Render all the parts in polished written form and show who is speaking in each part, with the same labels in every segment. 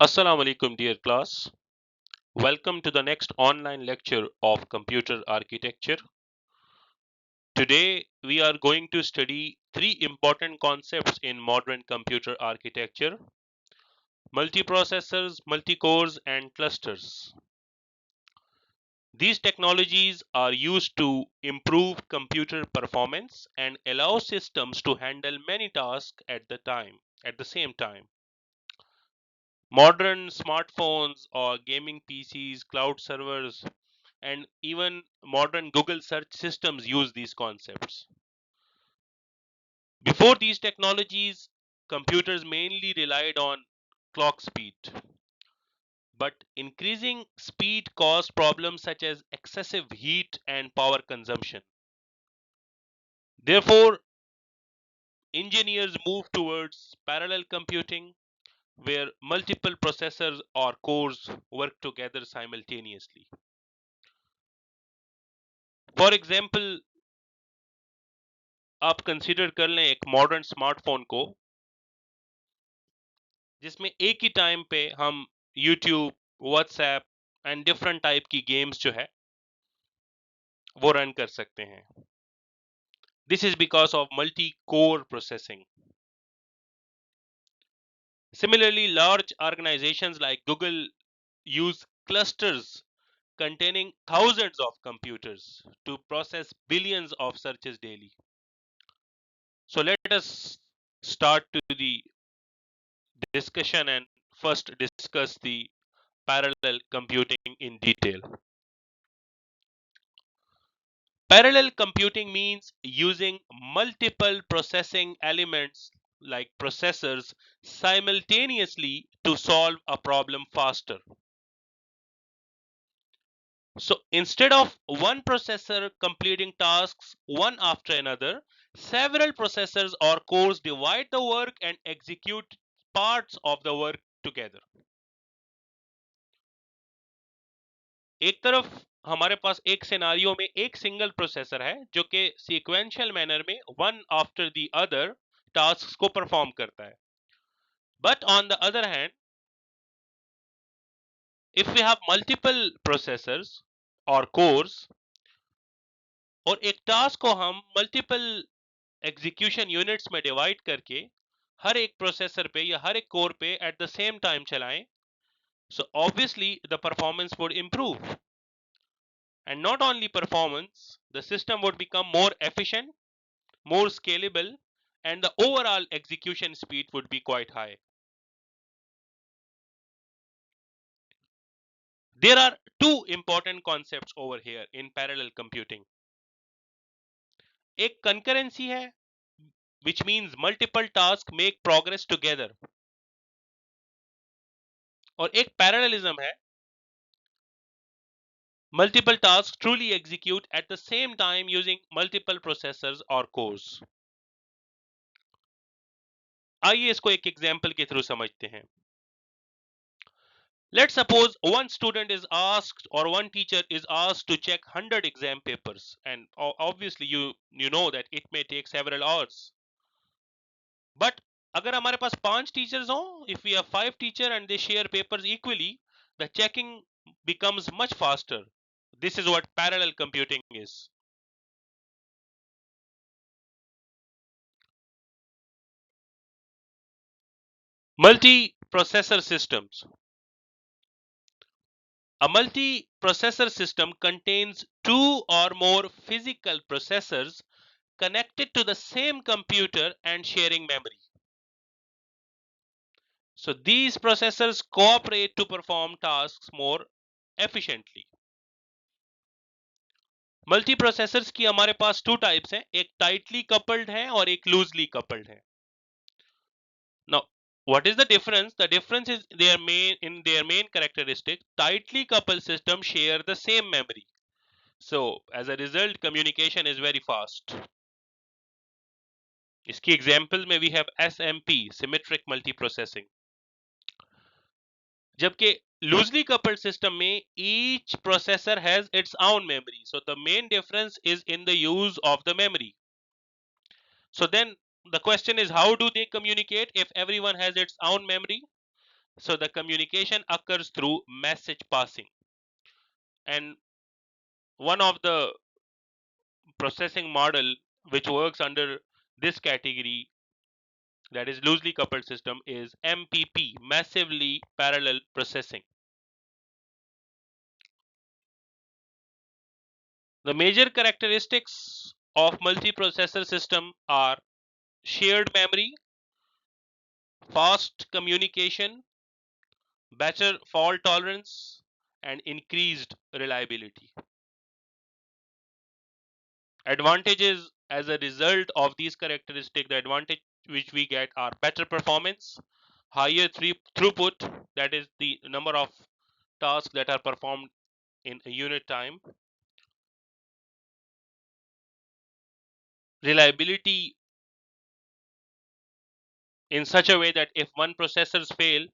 Speaker 1: Assalamu alaikum, dear class. Welcome to the next online lecture of computer architecture. Today, we are going to study three important concepts in modern computer architecture: multiprocessors, multicores, and clusters. These technologies are used to improve computer performance and allow systems to handle many tasks at the same time. Modern smartphones or gaming PCs, cloud servers, and even modern Google search systems use these concepts. Before these technologies, computers mainly relied on clock speed, but increasing speed caused problems such as excessive heat and power consumption. Therefore, engineers moved towards parallel computing, where multiple processors or cores work together simultaneously. For example, आप consider कर लें एक modern smartphone को जिसमें एक ही time पे हम YouTube, WhatsApp and different type की गेम्स जो है वो रन कर सकते हैं. This is because of multi core processing. Similarly, large organizations like Google use clusters containing thousands of computers to process billions of searches daily. So let us start to the discussion and first discuss the parallel computing in detail. Parallel computing means using multiple processing elements like processors simultaneously to solve a problem faster. So instead of one processor completing tasks one after another, several processors or cores divide the work and execute parts of the work together. एक तरफ हमारे पास एक scenario में एक single processor है जो कि sequential manner में one after the other tasks को परफॉर्म करता है. But on the other hand, if we have multiple processors और कोर्स और एक टास्क को हम मल्टीपल एग्जीक्यूशन यूनिट्स में डिवाइड करके हर एक प्रोसेसर पे या हर एक कोर पे एट द सेम टाइम चलाएं, so obviously the performance would improve. And not only performance, the system would become more efficient, more scalable, and the overall execution speed would be quite high. There are two important concepts over here in parallel computing. एक concurrency है, which means multiple tasks make progress together. और एक parallelism है, multiple tasks truly execute at the same time using multiple processors or cores. आइए इसको एक example के through समझते हैं. Let's suppose one student is asked or one teacher is asked to check 100 exam papers, and obviously you know that it may take several hours. But अगर हमारे पास 5 teachers हो, if we have 5 teachers and they share papers equally, the checking becomes much faster. This is what parallel computing is. Multi-processor systems. A multi-processor system contains two or more physical processors connected to the same computer and sharing memory. So these processors cooperate to perform tasks more efficiently. Multiprocessors की हमारे पास two types हैं, एक tightly coupled है और एक loosely coupled है. Now, what is the difference? The difference is in their main characteristic. Tightly coupled systems share the same memory. So as a result, communication is very fast. इसकी example में we have SMP, symmetric multiprocessing. जबकि loosely coupled system में each processor has its own memory, so the main difference is in the use of the memory. So then the question is, how do they communicate if everyone has its own memory? So the communication occurs through message passing. And one of the processing model which works under this category, that is loosely coupled system, is MPP, massively parallel processing. The major characteristics of multiprocessor system are shared memory, fast communication, better fault tolerance, and increased reliability. Advantages as a result of these characteristics, the advantage which we get are better performance, higher throughput, that is the number of tasks that are performed in a unit time, reliability in such a way that if one processors fail,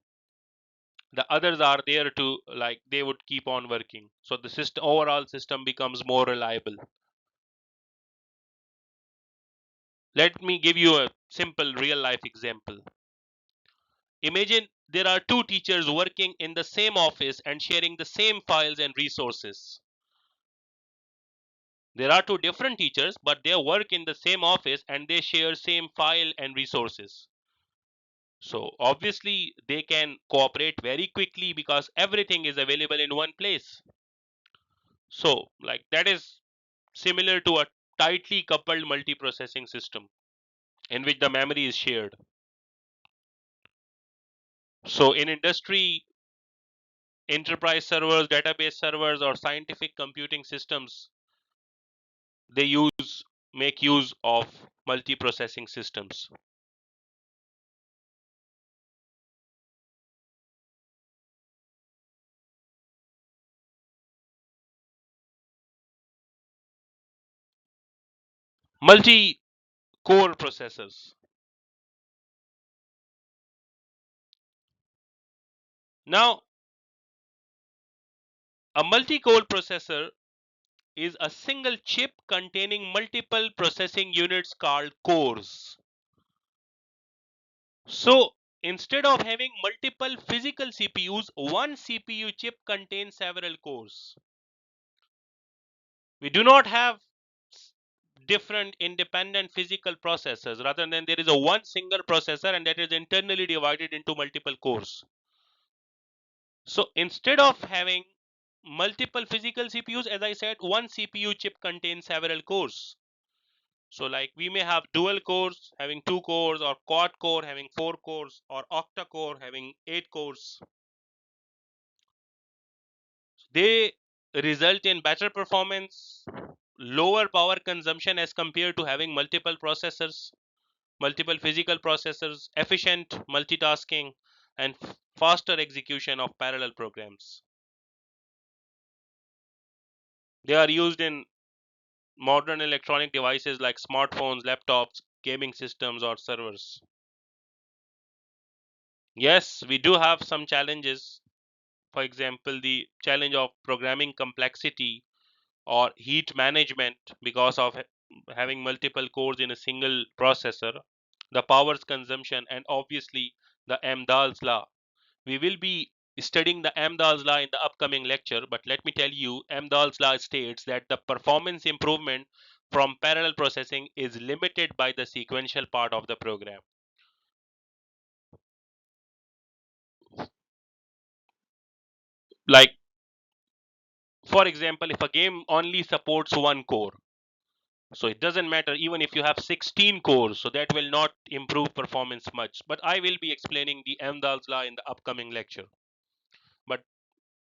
Speaker 1: the others are there to, like, they would keep on working, so the system, overall system becomes more reliable. Let me give you a simple real life example. Imagine there are two teachers working in the same office and sharing the same files and resources. There are two different teachers, but they work in the same office and they share same file and resources. So obviously they can cooperate very quickly because everything is available in one place. So like that is similar to a tightly coupled multiprocessing system in which the memory is shared. So in industry, enterprise servers, database servers, or scientific computing systems, they make use of multiprocessing systems. Multi-core processors. Now, a multi-core processor is a single chip containing multiple processing units called cores. So, instead of having multiple physical CPUs, one CPU chip contains several cores. We do not have different independent physical processors, rather than there is a one single processor and that is internally divided into multiple cores. So instead of having multiple physical CPUs, as I said, one CPU chip contains several cores. So like we may have dual cores having 2 cores, or quad core having 4 cores, or octa core having 8 cores. They result in better performance, lower power consumption as compared to having multiple processors, multiple physical processors, efficient multitasking, and faster execution of parallel programs. They are used in modern electronic devices like smartphones, laptops, gaming systems, or servers. Yes, we do have some challenges. For example, the challenge of programming complexity or heat management because of having multiple cores in a single processor, the power consumption, and obviously the Amdahl's law. We will be studying the Amdahl's law in the upcoming lecture, but let me tell you, Amdahl's law states that the performance improvement from parallel processing is limited by the sequential part of the program. Like, for example, if a game only supports one core, so it doesn't matter even if you have 16 cores, so that will not improve performance much. But I will be explaining the Amdahl's law in the upcoming lecture. But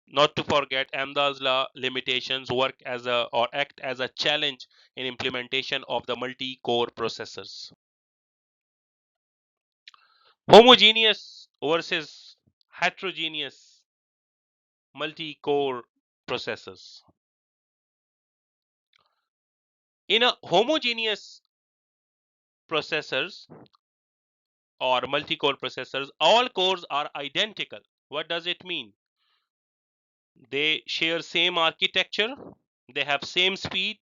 Speaker 1: not to forget, Amdahl's law limitations work as a or act as a challenge in implementation of the multi-core processors. Homogeneous versus heterogeneous multi-core processors. In a homogeneous processors or multi-core processors, all cores are identical. What does it mean? They share same architecture, they have same speed,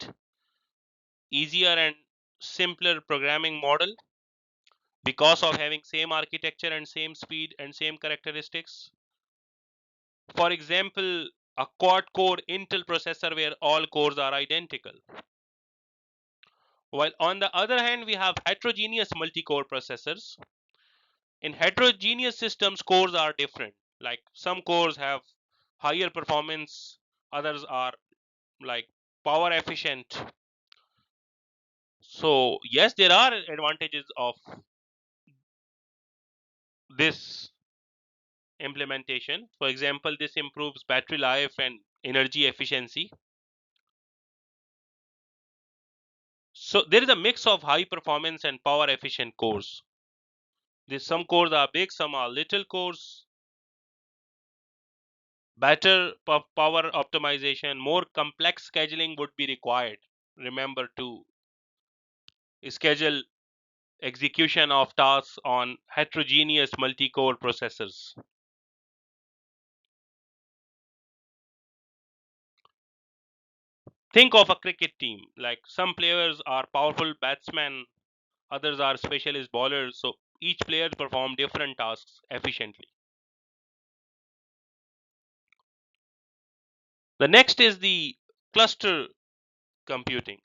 Speaker 1: easier and simpler programming model because of having same architecture and same speed and same characteristics. For example, a quad core Intel processor where all cores are identical. While on the other hand, we have heterogeneous multi-core processors. In heterogeneous systems, cores are different. Like some cores have higher performance, others are like power efficient. So yes, there are advantages of this implementation. For example, this improves battery life and energy efficiency. So there is a mix of high performance and power efficient cores. Some cores are big, some are little cores. Better power optimization, more complex scheduling would be required. Remember to schedule execution of tasks on heterogeneous multi-core processors. Think of a cricket team. Like some players are powerful batsmen, others are specialist bowlers. So each player perform different tasks efficiently. The next is the cluster computing.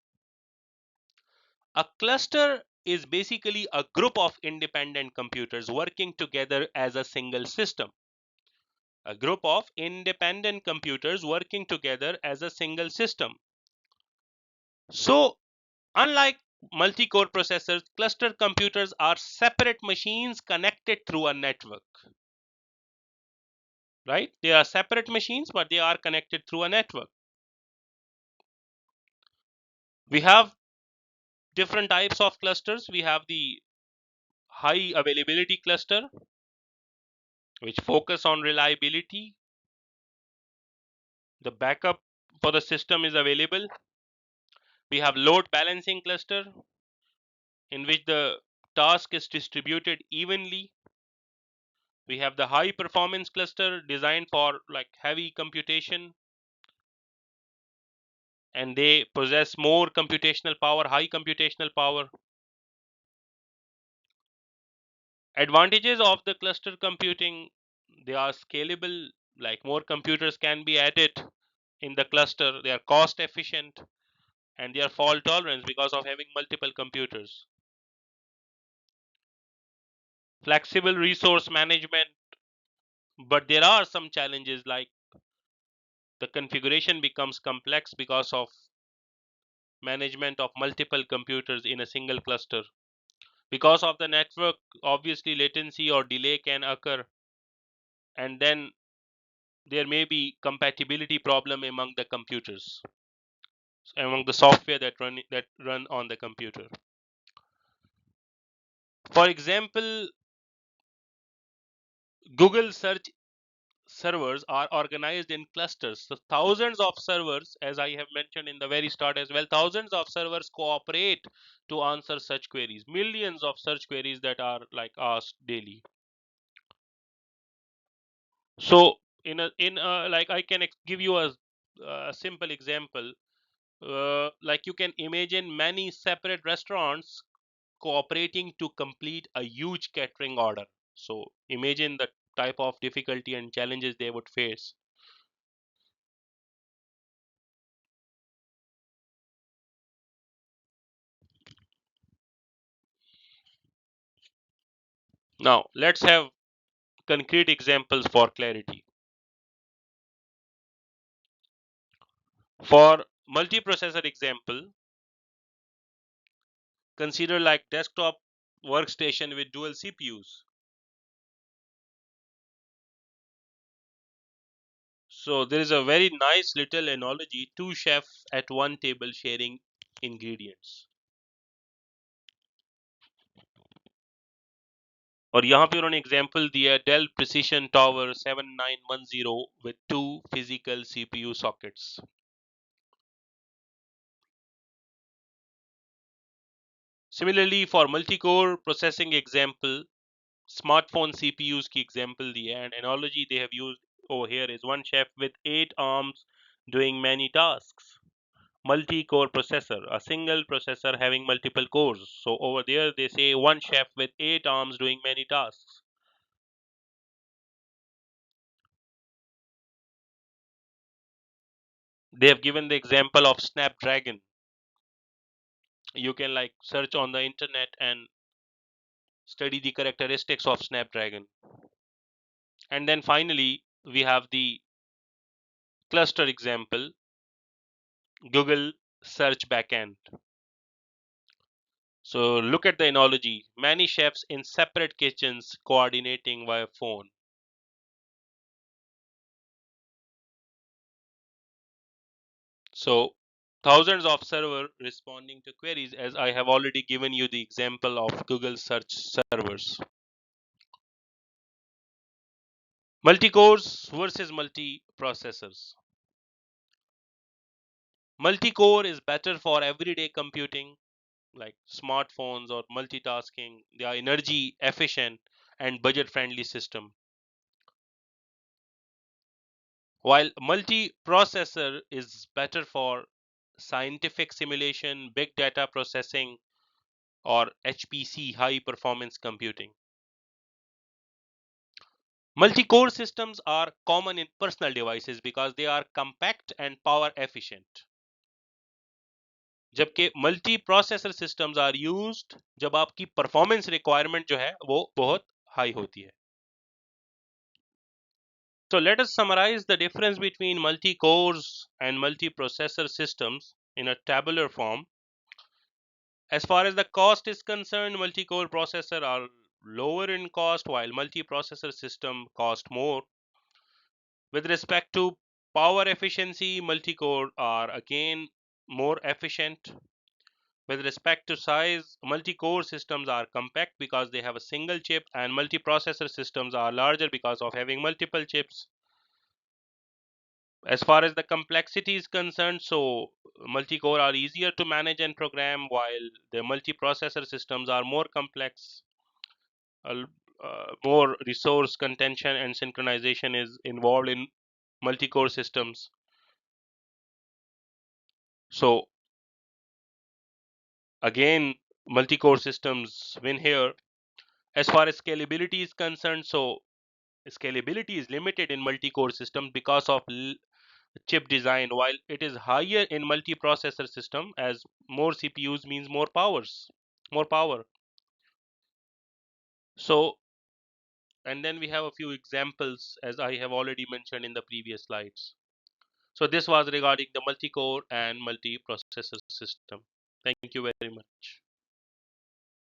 Speaker 1: A cluster is basically a group of independent computers working together as a single system. A group of independent computers working together as a single system. So, unlike multi-core processors, cluster computers are separate machines connected through a network. Right? They are separate machines, but they are connected through a network. We have different types of clusters. We have the high availability cluster, which focus on reliability. The backup for the system is available. We have load balancing cluster, in which the task is distributed evenly. We have the high performance cluster designed for like heavy computation, and they possess more computational power, high computational power. Advantages of the cluster computing: they are scalable, like more computers can be added in the cluster. They are cost efficient, and they are fault tolerant because of having multiple computers. Flexible resource management, but there are some challenges, like the configuration becomes complex because of management of multiple computers in a single cluster. Because of the network, obviously latency or delay can occur, and then there may be compatibility problem among the computers, among the software that run on the computer. For example, Google search servers are organized in clusters. So thousands of servers, as I have mentioned in the very start as well, thousands of servers cooperate to answer such queries. Millions of search queries that are like asked daily. So in like I can give you a simple example. Like you can imagine many separate restaurants cooperating to complete a huge catering order. So imagine the type of difficulty and challenges they would face. Now let's have concrete examples for clarity. For multiprocessor example, consider like desktop workstation with dual CPUs. So there is a very nice little analogy: two chefs at one table sharing ingredients. और यहाँ पे उन्होंने example दिया Dell Precision Tower 7910 with two physical CPU sockets. Similarly, for multi-core processing example, smartphone CPUs की example दी है, and analogy they have used over here is one chef with 8 arms doing many tasks. Multi-core processor, a single processor having multiple cores. So over there they say one chef with 8 arms doing many tasks. They have given the example of Snapdragon. You can like search on the internet and study the characteristics of Snapdragon. And then finally, we have the cluster example, Google search backend. So look at the analogy. Many chefs in separate kitchens coordinating via phone. So thousands of servers responding to queries, as I have already given you the example of Google search servers. Multi-cores versus multiprocessors. Multi-core is better for everyday computing like smartphones or multitasking. They are energy efficient and budget friendly system. While multiprocessor is better for scientific simulation, big data processing, or HPC, high performance computing. Multi-core systems are common in personal devices because they are compact and power efficient. जबकि multi processor systems are used जब आपकी performance requirement जो है वो बहुत high होती है. So let us summarize the difference between multi-cores and multi-processor systems in a tabular form. As far as the cost is concerned, multi-core processor are lower in cost while multi-processor system cost more. With respect to power efficiency, multi-core are again more efficient. With respect to size, multi-core systems are compact because they have a single chip, and multi-processor systems are larger because of having multiple chips. As far as the complexity is concerned, so multi-core are easier to manage and program, while the multi-processor systems are more complex. More resource contention and synchronization is involved in multi-core systems. So again, multi-core systems win here. As far as scalability is concerned, so scalability is limited in multi-core systems because of chip design, while it is higher in multiprocessor system as more CPUs means more power. So, and then we have a few examples as I have already mentioned in the previous slides. So this was regarding the multi-core and multiprocessor system. Thank you very much.